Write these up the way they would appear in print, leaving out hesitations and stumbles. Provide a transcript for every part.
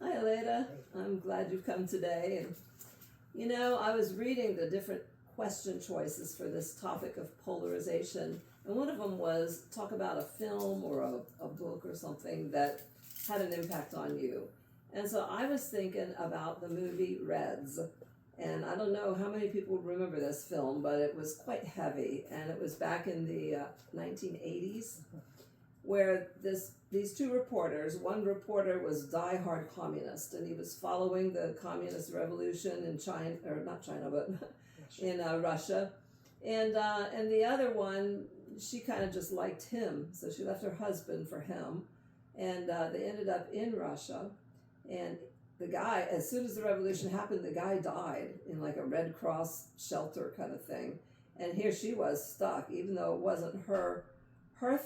Hi, Aleida. I'm glad you've come today. And I was reading the different question choices for this topic of polarization, and one of them was talk about a film or a book or something that had an impact on you. And so I was thinking about the movie Reds. And I don't know how many people remember this film, but it was quite heavy, and it was back in the 1980s, where these two reporters, one reporter was diehard communist, and he was following the communist revolution in China, or not China, but in Russia, and the other one, she kind of just liked him, so she left her husband for him, and they ended up in Russia, and the guy, as soon as the revolution happened, the guy died in like a Red Cross shelter kind of thing, and here she was stuck, even though it wasn't her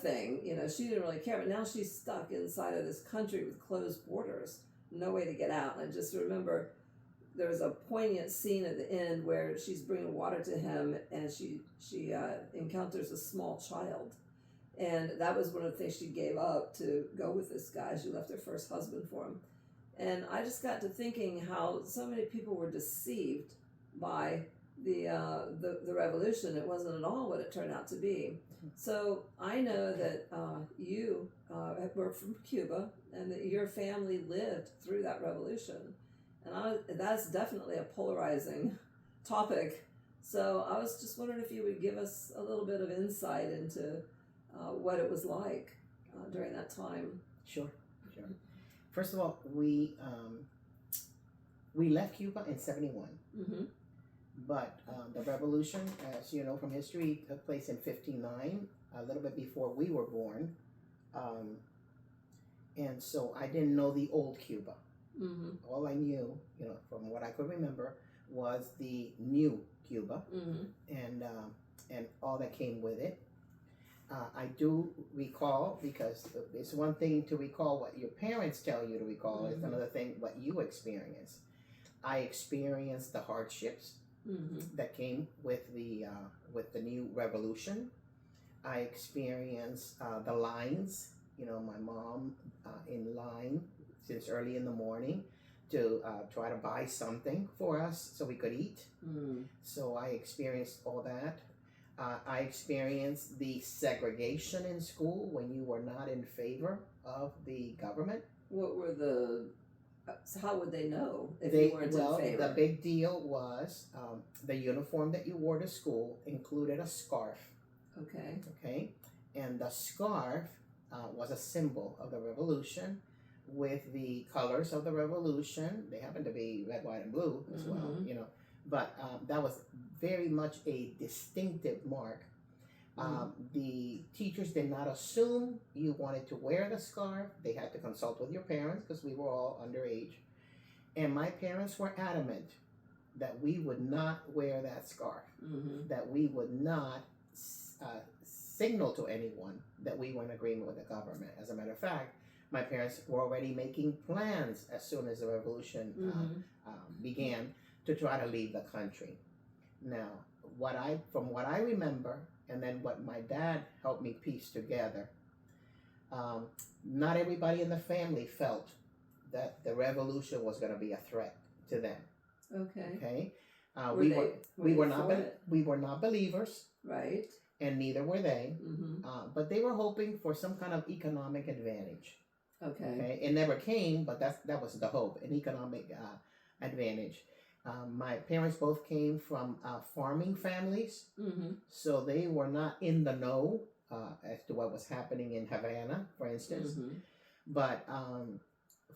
thing, she didn't really care, but now she's stuck inside of this country with closed borders, no way to get out. And I just remember there was a poignant scene at the end where she's bringing water to him, and she encounters a small child, and that was one of the things she gave up to go with this guy. She left her first husband for him, and I just got to thinking how so many people were deceived by the revolution. It wasn't at all what it turned out to be. So I know that you were from Cuba, and that your family lived through that revolution, and that's definitely a polarizing topic. So I was just wondering if you would give us a little bit of insight into what it was like during that time. Sure. First of all, we left Cuba in '71. Mm-hmm. But the revolution, as you know from history, took place in '59, a little bit before we were born. And so I didn't know the old Cuba. Mm-hmm. All I knew, from what I could remember, was the new Cuba, mm-hmm. and all that came with it. I do recall, because it's one thing to recall what your parents tell you to recall, it's another thing what you experience. I experienced the hardships that came with the new revolution. I experienced the lines. My mom in line since early in the morning to try to buy something for us so we could eat. So I experienced all that. I experienced the segregation in school when you were not in favor of the government. What were so how would they know if you weren't in favor? The big deal was the uniform that you wore to school included a scarf. Okay. And the scarf was a symbol of the revolution with the colors of the revolution. They happened to be red, white, and blue as well, But that was very much a distinctive mark. The teachers did not assume you wanted to wear the scarf. They had to consult with your parents because we were all underage. And my parents were adamant that we would not wear that scarf, that we would not signal to anyone that we were in agreement with the government. As a matter of fact, my parents were already making plans as soon as the revolution began to try to leave the country. Now, from what I remember, and then what my dad helped me piece together, not everybody in the family felt that the revolution was going to be a threat to them. Okay. We were not believers, right? And neither were they. But they were hoping for some kind of economic advantage. Okay. It never came, but that was the hope, an economic advantage. My parents both came from farming families, so they were not in the know as to what was happening in Havana, for instance. But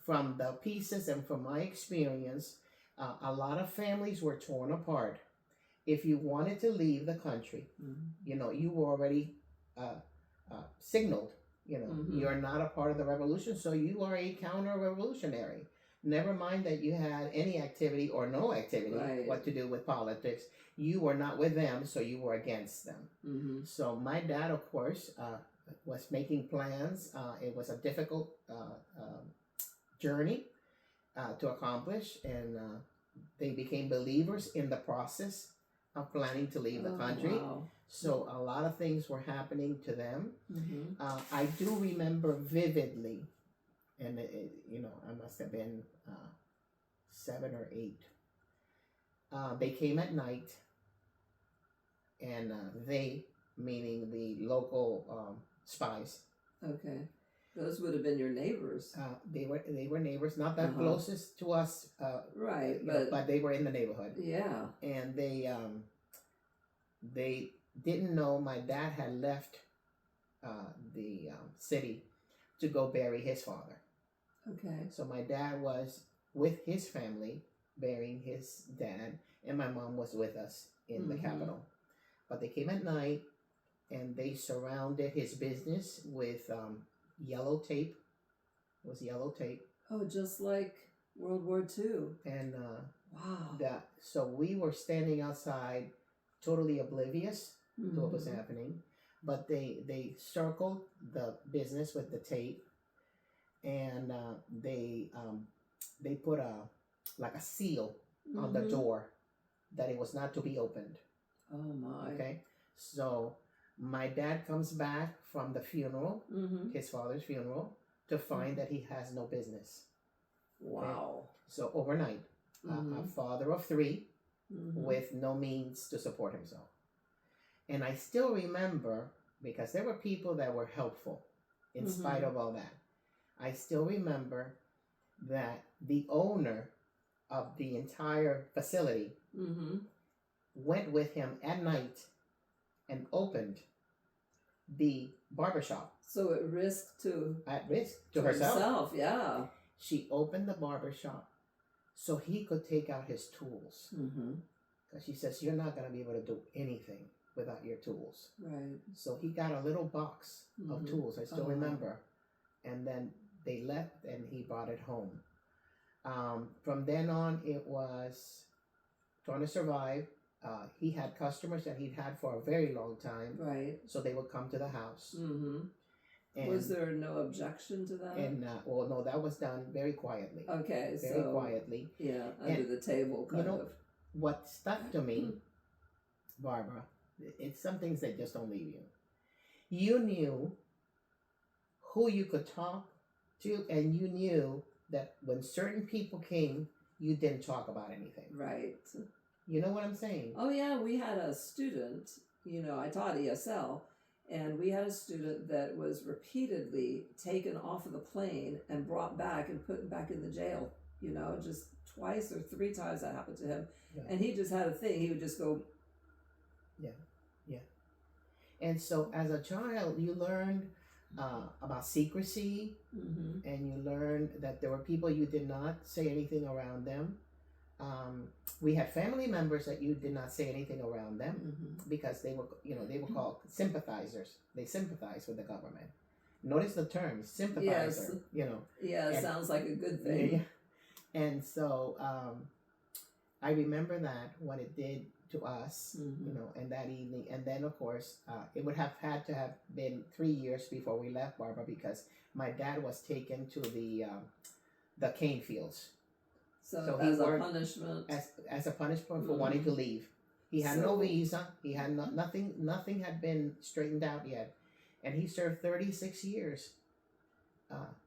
from the pieces and from my experience, a lot of families were torn apart. If you wanted to leave the country, you were already signaled. You're not a part of the revolution, so you are a counter-revolutionary. Never mind that you had any activity or no activity, what to do with politics. You were not with them, so you were against them. So my dad, of course, was making plans. It was a difficult journey to accomplish, and they became believers in the process of planning to leave the country. Wow. So a lot of things were happening to them. I do remember vividly and I must have been 7 or 8. They came at night, and they, meaning the local spies. Okay. Those would have been your neighbors. They were neighbors, not that closest to us. Right, but they were in the neighborhood. Yeah. And they didn't know my dad had left the city to go bury his father. Okay. So my dad was with his family burying his dad, and my mom was with us in the capital. But they came at night, and they surrounded his business with yellow tape. It was yellow tape. Oh, just like World War II. And wow. So we were standing outside, totally oblivious to what was happening. But they circled the business with the tape, and they put a seal on the door that it was not to be opened. Oh my. Okay, so my dad comes back from the funeral, his father's funeral, to find that he has no business. Wow. Okay? So overnight, a father of 3 with no means to support himself. And I still remember, because there were people that were helpful in spite of all that. I still remember that the owner of the entire facility went with him at night and opened the barbershop. So at risk to herself. Yeah. She opened the barbershop so he could take out his tools. Because she says, you're not going to be able to do anything without your tools. Right. So he got a little box of tools, I still remember. And then they left, and he brought it home. From then on, it was trying to survive. He had customers that he'd had for a very long time. Right. So they would come to the house. And was there no objection to that? And well, no, that was done very quietly. Okay, very quietly. Yeah, under the table, kind of. What stuck to me, Barbara, it's some things that just don't leave you. You knew who you could talk to, and you knew that when certain people came, you didn't talk about anything. Right. You know what I'm saying? Oh yeah, we had a student, I taught ESL, and we had a student that was repeatedly taken off of the plane and brought back and put back in the jail, just twice or 3 times that happened to him. Yeah. And he just had a thing, he would just go. Yeah. And so as a child, you learned about secrecy, and you learned that there were people you did not say anything around them. We had family members that you did not say anything around them because they were called sympathizers. They sympathized with the government. Notice the term sympathizer. Yes. Yeah, it sounds like a good thing. Yeah. And so I remember that what it did to us, and that evening, and then of course it would have had to have been 3 years before we left, Barbara, because my dad was taken to the cane fields. So as a punishment? As a punishment for wanting to leave. He had no visa. He had nothing had been straightened out yet. And he served 36 years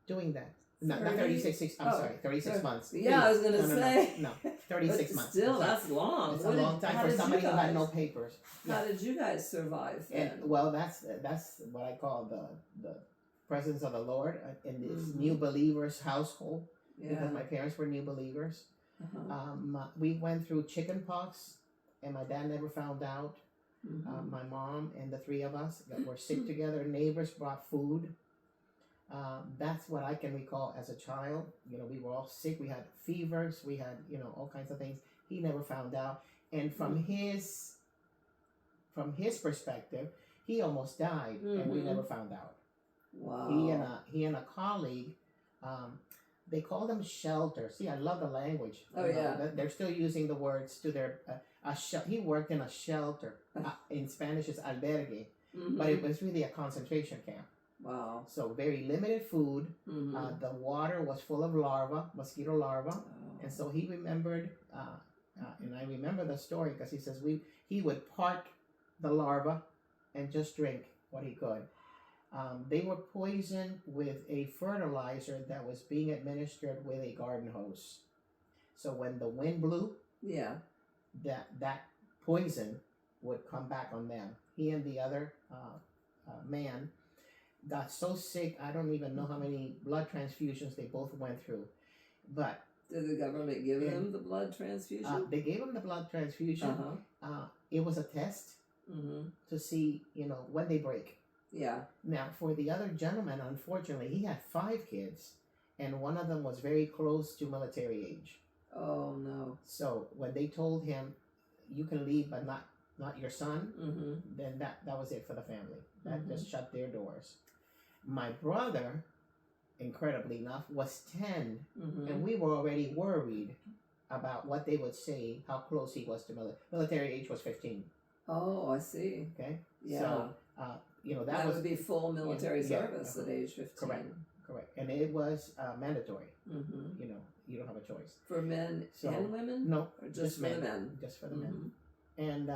doing that. Not 36, I'm sorry, 36 months. Yeah, I was going to say. No, 36 months. Still, that's long. It's a long time for somebody who had no papers. How did you guys survive then? And, well, that's what I call the presence of the Lord in this new believer's household. Yeah. Because my parents were new believers. We went through chicken pox, and my dad never found out. My mom and the 3 of us that were sick together. Neighbors brought food. That's what I can recall as a child. We were all sick. We had fevers. We had, all kinds of things. He never found out. And from his perspective, he almost died, and we never found out. Wow. He and a colleague. They call them shelters. See, I love the language. Oh, yeah. They're still using the words to their... he worked in a shelter. In Spanish, it's albergue. But it was really a concentration camp. Wow. So very limited food. The water was full of mosquito larvae. Oh. And so he remembered, and I remember the story because he says he would part the larva and just drink what he could. They were poisoned with a fertilizer that was being administered with a garden hose. So when the wind blew, yeah, that poison would come back on them. He and the other man got so sick. I don't even know how many blood transfusions they both went through. But did the government give them the blood transfusion? They gave him the blood transfusion. It was a test to see, when they break. Yeah. Now, for the other gentleman, unfortunately, he had 5 kids, and one of them was very close to military age. Oh no! So when they told him, "You can leave, but not your son," then that was it for the family. That just shut their doors. My brother, incredibly enough, was 10, and we were already worried about what they would say, how close he was to military age was 15. Oh, I see. Okay. Yeah. So, that would be full military service at age 15. Correct. And it was mandatory. You don't have a choice. For men and women? No, or just for the men? Just for the men. And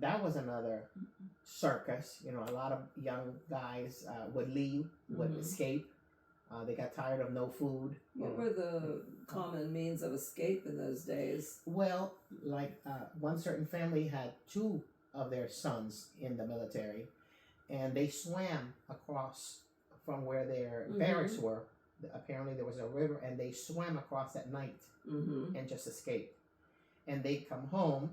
that was another circus. A lot of young guys would leave, would escape. They got tired of no food. What were the common means of escape in those days? Well, like one certain family had 2 of their sons in the military, and they swam across from where their barracks were. Apparently there was a river, and they swam across at night and just escaped. And they'd come home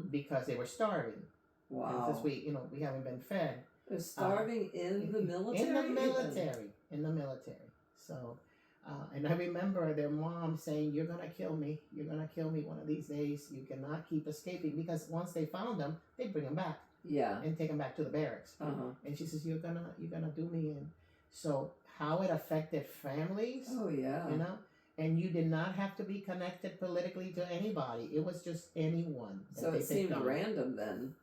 because they were starving. Wow. Because we haven't been fed. They're starving in the military? In the military. So, and I remember their mom saying, "You're going to kill me. You're going to kill me one of these days. You cannot keep escaping." Because once they found them, they'd bring them back. Yeah. And take them back to the barracks. And she says, you're gonna do me in. So how it affected families. Oh yeah. And you did not have to be connected politically to anybody. It was just anyone. So it seemed random then.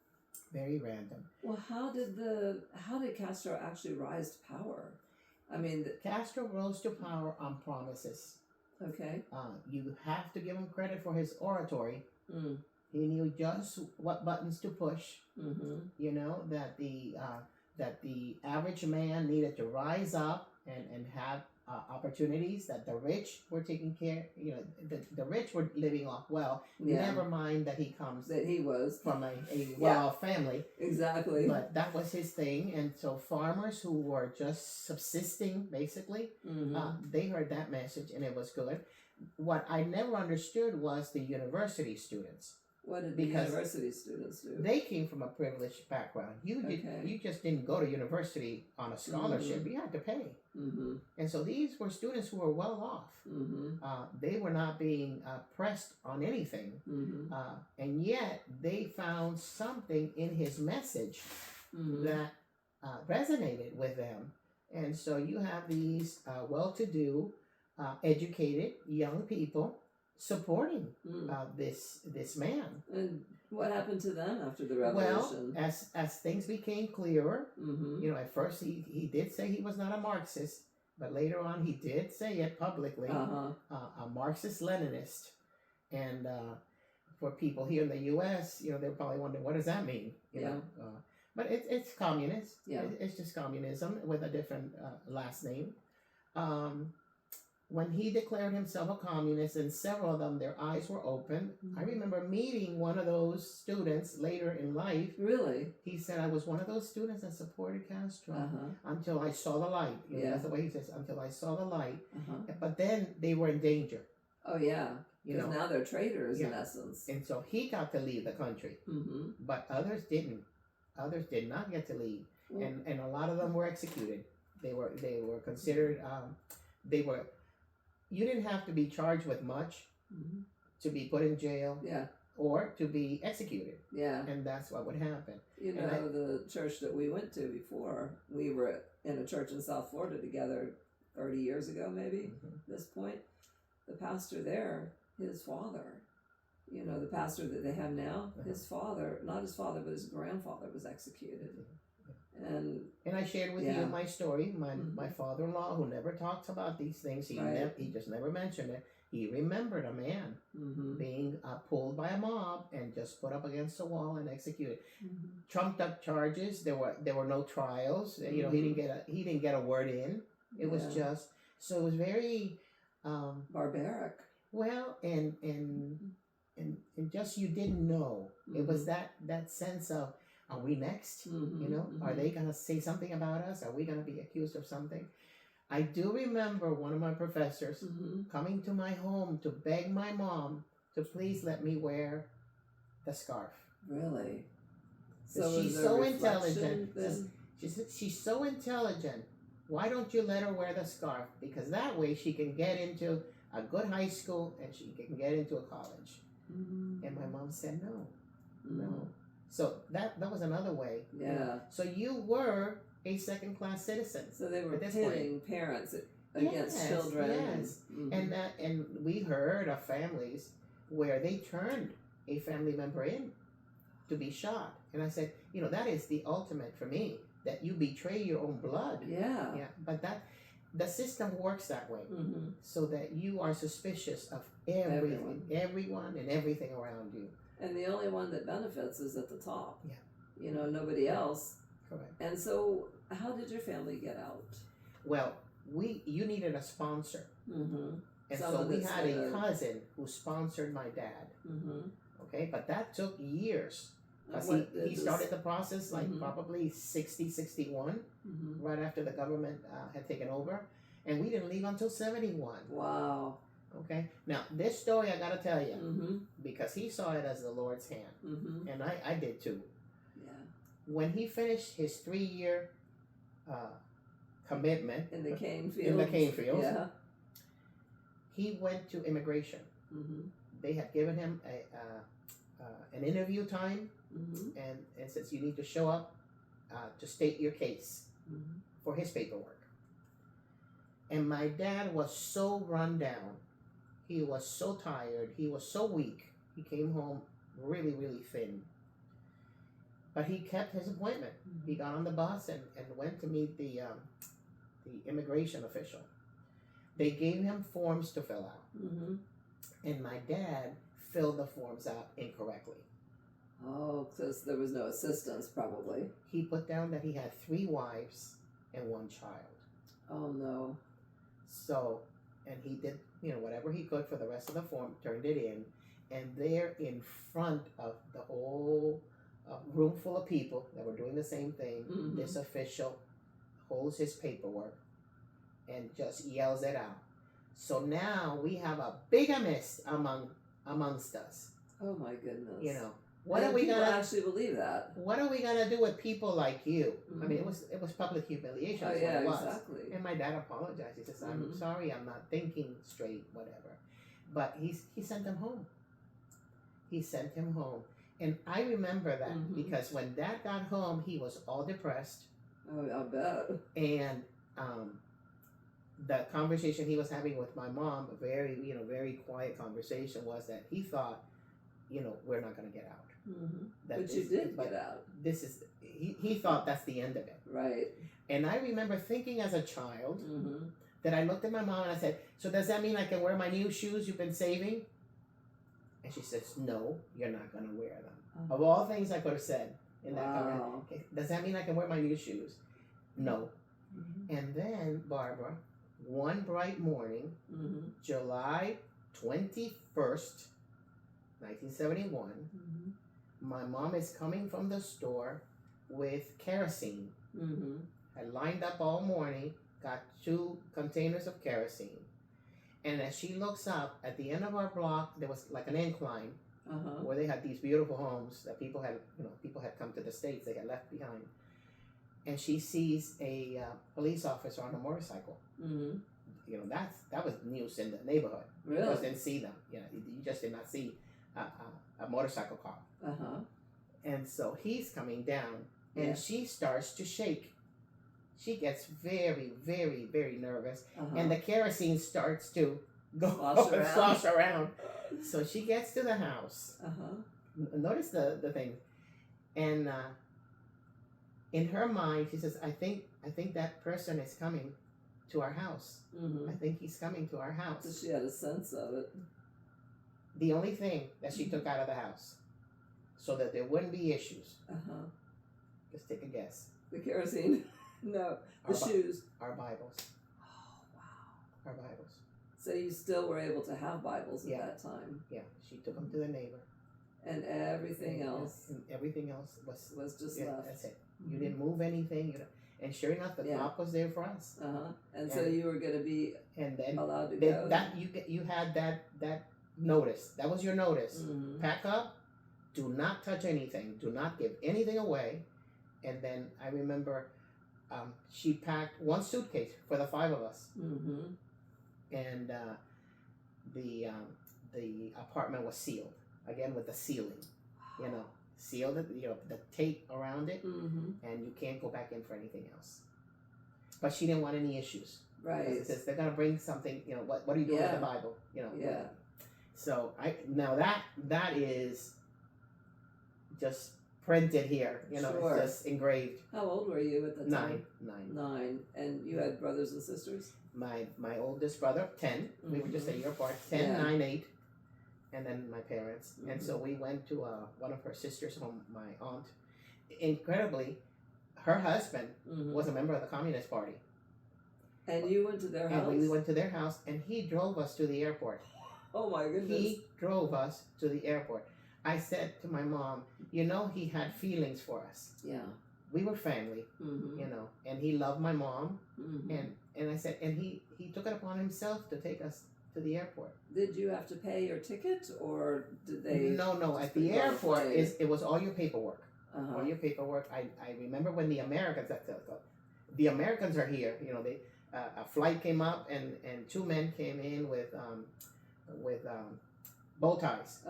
Very random. Well, how did Castro actually rise to power? I mean, Castro rose to power on promises. Okay. You have to give him credit for his oratory. He knew just what buttons to push. That the average man needed to rise up and have opportunities, that the rich were taking care, the rich were living off well. Yeah. Never mind that he was from a well-off family. Exactly. But that was his thing. And so farmers who were just subsisting, basically, they heard that message, and it was good. What I never understood was the university students. What did the university students do? They came from a privileged background. You just didn't go to university on a scholarship. You had to pay. And so these were students who were well off. They were not being pressed on anything. And yet they found something in his message that resonated with them. And so you have these well-to-do, educated young people supporting this man. And what happened to them after the revolution? Well, as things became clearer, at first he did say he was not a Marxist, but later on he did say it publicly, a Marxist-Leninist. And for people here in the U.S., they're probably wondering, what does that mean? But it's communist. Yeah. It's just communism with a different last name. When he declared himself a communist, and several of them, their eyes were open. I remember meeting one of those students later in life. Really? He said, I was one of those students that supported Castro until I saw the light. That's the way he says, until I saw the light. But then they were in danger. Oh, yeah. Because now they're traitors, in essence. And so he got to leave the country. But others didn't. Others did not get to leave. And a lot of them were executed. They were considered, you didn't have to be charged with much to be put in jail or to be executed. Yeah. And that's what would happen. The church that we went to before, we were in a church in South Florida together 30 years ago, maybe, at this point. The pastor there, his father, the pastor that they have now, his father, not his father, but his grandfather was executed. And I shared with you my story. My father-in-law, who never talks about these things, he just never mentioned it. He remembered a man being pulled by a mob and just put up against the wall and executed. Trumped up charges. There were no trials. You know, he didn't get a word in. It was just, so it was very barbaric. Well, and just, you didn't know. It was that sense of, are we next? You know, are they gonna say something about us? Are we gonna be accused of something? I do remember one of my professors coming to my home to beg my mom to please let me wear the scarf. Really? So she's so intelligent. She's so intelligent. Why don't you let her wear the scarf? Because that way she can get into a good high school and she can get into a college. And my mom said no. So that was another way. Yeah. You know? So you were a second-class citizen. So they were pitting parents against children. Yes. And we heard of families where they turned a family member in to be shot. And I said, you know, that is the ultimate for me, that you betray your own blood. Yeah. Yeah. But the system works that way, so that you are suspicious of everyone and everything around you. And the only one that benefits is at the top. Yeah. You know, nobody else. Correct. And so, how did your family get out? Well, you needed a sponsor. And so we had a cousin who sponsored my dad. Okay, but that took years. He started the process like probably 60, 61, right after the government had taken over. And we didn't leave until 71. Wow. Okay, now this story I gotta tell you, because he saw it as the Lord's hand, and I did too. Yeah. When he finished his 3-year commitment in the cane fields, yeah, he went to immigration. They had given him an interview time, and says you need to show up to state your case for his paperwork. And my dad was so run down. He was so tired. He was so weak. He came home really, really thin. But he kept his appointment. He got on the bus and went to meet the immigration official. They gave him forms to fill out. And my dad filled the forms out incorrectly. Oh, because there was no assistance, probably. He put down that he had 3 wives and 1 child. Oh, no. So, and he did, you know, whatever he could for the rest of the form, turned it in, and there in front of the whole room full of people that were doing the same thing, this official holds his paperwork and just yells it out. So now we have a bigamist amongst us. Oh my goodness! You know, what are we gonna actually believe that? What are we gonna do with people like you? I mean, it was public humiliation. Oh yeah, it was. Exactly. And my dad apologized. He says, "I'm sorry, I'm not thinking straight, whatever." But he sent him home. He sent him home, and I remember that because when Dad got home, he was all depressed. Oh, I bet. And the conversation he was having with my mom, a very quiet conversation, was that he thought, we're not going to get out. But you did get out. This is, he thought that's the end of it. Right. And I remember thinking as a child that I looked at my mom and I said, so does that mean I can wear my new shoes you've been saving? And she says, no, you're not going to wear them. Of all things I could have said in that conversation, does that mean I can wear my new shoes? No. And then, Barbara, one bright morning, July 21st, 1971, my mom is coming from the store with kerosene. Had lined up all morning, got 2 containers of kerosene. And as she looks up, at the end of our block, there was like an incline where they had these beautiful homes that people had come to the States, they had left behind. And she sees a police officer on a motorcycle. That was news in the neighborhood. Really? You just didn't see them. You just did not see a motorcycle cop. And so he's coming down, and she starts to shake. She gets very, very, very nervous, and the kerosene starts to go slosh around. So she gets to the house. Notice the thing, and in her mind, she says, I think that person is coming to our house. I think he's coming to our house. So she had a sense of it. The only thing that she took out of the house, so that there wouldn't be issues. Just take a guess. The kerosene. No. The shoes. Our Bibles. Oh, wow. Our Bibles. So you still were able to have Bibles at that time. Yeah. She took them to the neighbor. And everything else. And everything else was just left. That's it. You didn't move anything. And sure enough, the top was there for us. And so you were going to be allowed to go. That you had that notice. That was your notice. Pack up. Do not touch anything. Do not give anything away. And then I remember she packed one suitcase for the 5 of us. And the apartment was sealed again with the sealing. Sealed it. The tape around it, and you can't go back in for anything else. But she didn't want any issues. Right. It says they're gonna bring something. What are you doing with the Bible? Yeah. So that is just printed here. Sure. It's just engraved. How old were you at the time? 9. And you had brothers and sisters? My oldest brother, 10. We were just a year apart. 10, 9, 8. And then my parents. And so we went to one of her sisters' home, my aunt. Incredibly, her husband was a member of the Communist Party. And you went to their house? And we went to their house, and he drove us to the airport. Oh my goodness. He drove us to the airport. I said to my mom, he had feelings for us. Yeah. We were family, and he loved my mom. And I said, and he took it upon himself to take us to the airport. Did you have to pay your ticket, or did they? No. At the airport, it was all your paperwork. All your paperwork. I remember when the Americans are here. A flight came up, and 2 men came in with bow ties,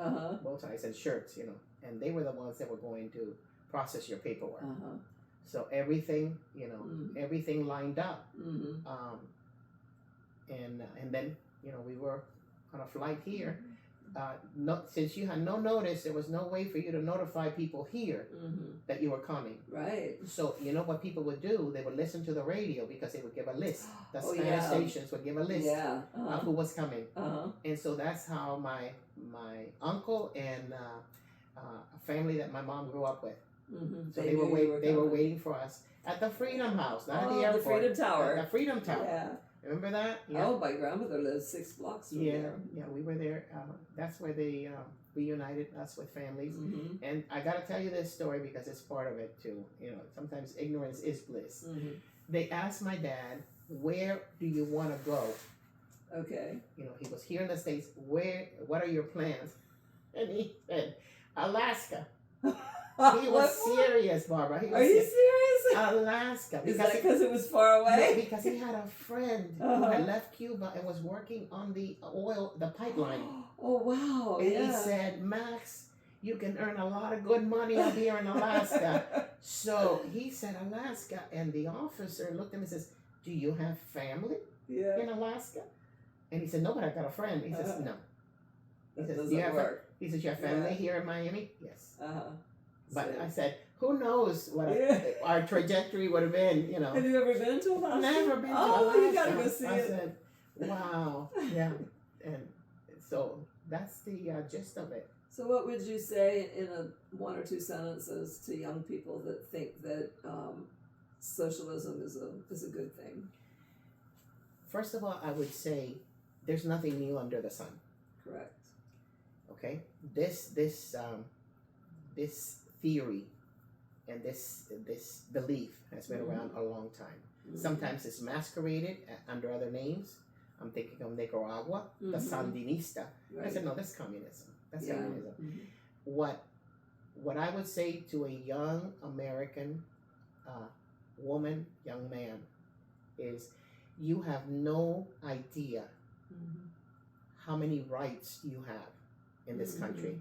and shirts. And they were the ones that were going to process your paperwork. So everything, everything lined up. And then we were on a flight here. Since you had no notice, there was no way for you to notify people here that you were coming. Right. So what people would do? They would listen to the radio because they would give a list. The Spanish stations would give a list of who was coming. And so that's how my uncle and a family that my mom grew up with. So they were waiting for us at the Freedom House, not at the airport. The Freedom Tower. The Freedom Tower. Yeah. Remember that? Yeah. Oh, my grandmother lived 6 blocks from there. Yeah, we were there. That's where they reunited us with families. And I got to tell you this story because it's part of it too. Sometimes ignorance is bliss. They asked my dad, "Where do you want to go?" Okay. He was here in the States. What are your plans? And he said, Alaska. He was serious, Barbara. Are you serious? Alaska. Is that because it was far away? No, because he had a friend who had left Cuba and was working on the pipeline. Oh, wow. And he said, "Max, you can earn a lot of good money up here in Alaska." So he said, Alaska. And the officer looked at him and says, "Do you have family in Alaska?" And he said, "No, but I've got a friend." He says, "No." He says, "Do you have He says, "You have family here in Miami?" Yes. But I said, who knows what our trajectory would have been, Have you ever been to Alaska? Never been to Alaska. Oh, you gotta go see it. I said, wow. Yeah. And so that's the gist of it. So what would you say in 1 or 2 sentences to young people that think that socialism is a good thing? First of all, I would say there's nothing new under the sun. Correct. Okay? This theory and this belief has been around a long time. Sometimes it's masqueraded under other names. I'm thinking of Nicaragua, the Sandinista. Right. I said, no, that's communism. That's communism. What I would say to a young American woman, young man, is you have no idea how many rights you have in this country.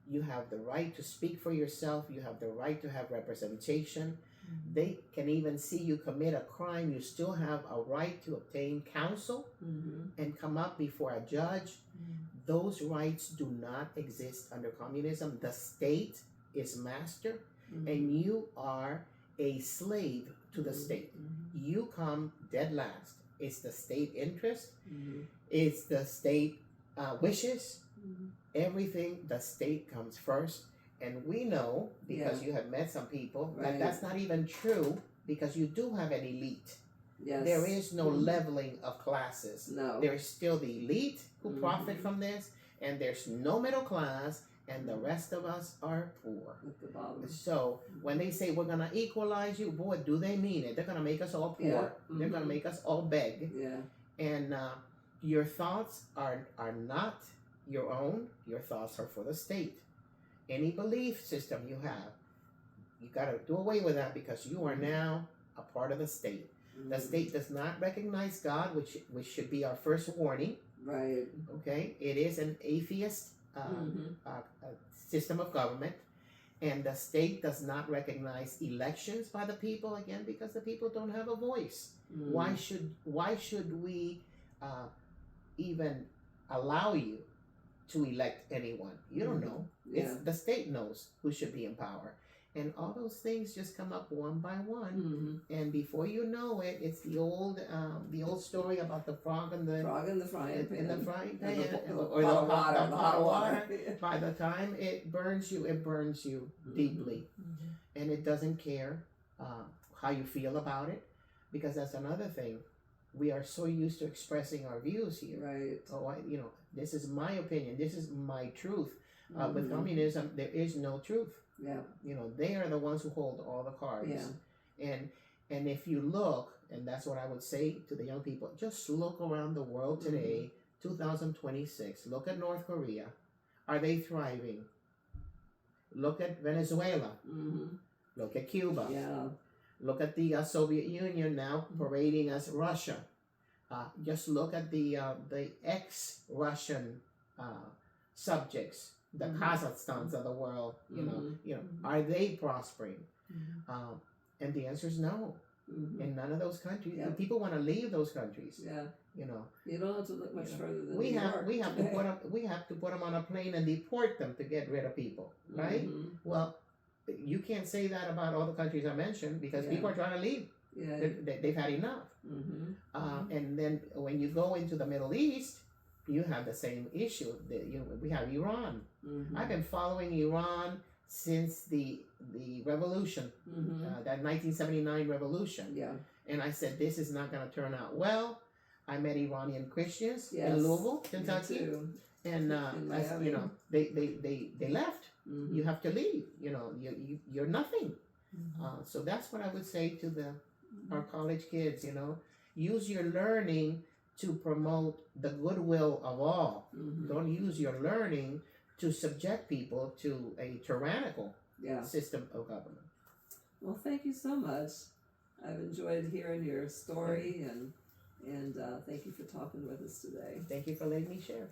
You have the right to speak for yourself. You have the right to have representation. They can even see you commit a crime. You still have a right to obtain counsel and come up before a judge. Those rights do not exist under communism. The state is master, and you are a slave to the state. You come dead last. It's the state interest. It's the state wishes. Everything, the state comes first. And we know, because you have met some people, that that's not even true, because you do have an elite. Yes. There is no leveling of classes. No. There is still the elite who profit from this, and there's no middle class, and the rest of us are poor. At the bottom. So when they say we're gonna equalize you, boy, do they mean it? They're gonna make us all poor. Yeah. They're gonna make us all beg. Yeah. And your thoughts are not your own. Your thoughts are for the state. Any belief system you have, you gotta do away with that, because you are now a part of the state. The state does not recognize God, which should be our first warning. Right. Okay, it is an atheist system of government, and the state does not recognize elections by the people, again, because the people don't have a voice. Why should we even allow you to elect anyone? You don't know. It's the state knows who should be in power. And all those things just come up one by one, and before you know it, it's the old story about the frog and the frying pan. in the frying pan, or the hot water. By the time it burns you deeply, and it doesn't care how you feel about it, because that's another thing. We are so used to expressing our views here. Right. Oh, this is my opinion. This is my truth. With communism, there is no truth. Yeah. They are the ones who hold all the cards. Yeah. And if you look, and that's what I would say to the young people, just look around the world today, 2026. Look at North Korea. Are they thriving? Look at Venezuela. Look at Cuba. Yeah. Look at the Soviet Union now parading as Russia. Just look at the ex-Russian subjects, the Kazakhstans of the world. Are they prospering? And the answer is no. In none of those countries, people want to leave those countries. Yeah. You don't have to look much further than we have to put them on a plane and deport them to get rid of people, right? Well, you can't say that about all the countries I mentioned, because people are trying to leave. Yeah. They've had enough. And then when you go into the Middle East, you have the same issue. We have Iran. I've been following Iran since the revolution, that 1979 revolution. Yeah. And I said, this is not going to turn out well. I met Iranian Christians in Louisville, Kentucky, and they left. You have to leave. You're nothing. So that's what I would say to our college kids. Use your learning to promote the goodwill of all. Don't use your learning to subject people to a tyrannical system of government. Well, thank you so much. I've enjoyed hearing your story, and thank you for talking with us today. Thank you for letting me share.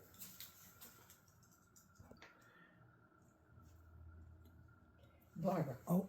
Barbara. Oh,